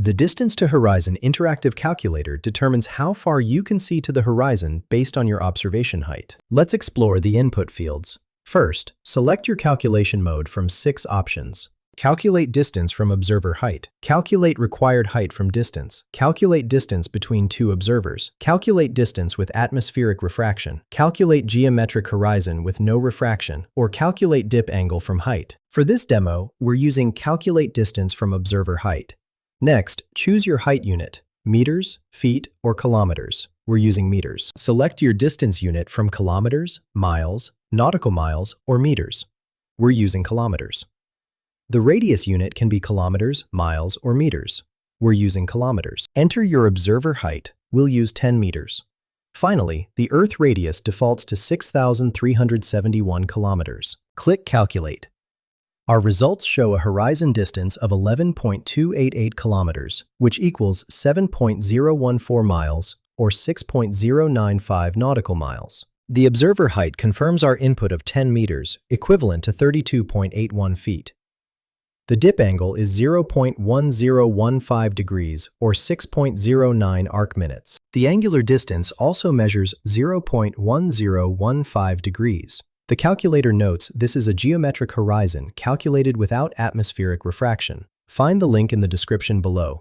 The Distance to Horizon interactive calculator determines how far you can see to the horizon based on your observation height. Let's explore the input fields. First, select your calculation mode from 6 options. Calculate distance from observer height. Calculate required height from distance. Calculate distance between 2 observers. Calculate distance with atmospheric refraction. Calculate geometric horizon with no refraction, or calculate dip angle from height. For this demo, we're using calculate distance from observer height. Next, choose your height unit, meters, feet, or kilometers. We're using meters. Select your distance unit from kilometers, miles, nautical miles, or meters. We're using kilometers. The radius unit can be kilometers, miles, or meters. We're using kilometers. Enter your observer height. We'll use 10 meters. Finally, the Earth radius defaults to 6,371 kilometers. Click Calculate. Our results show a horizon distance of 11.288 kilometers, which equals 7.014 miles, or 6.095 nautical miles. The observer height confirms our input of 10 meters, equivalent to 32.81 feet. The dip angle is 0.1015 degrees, or 6.09 arc minutes. The angular distance also measures 0.1015 degrees. The calculator notes this is a geometric horizon calculated without atmospheric refraction. Find the link in the description below.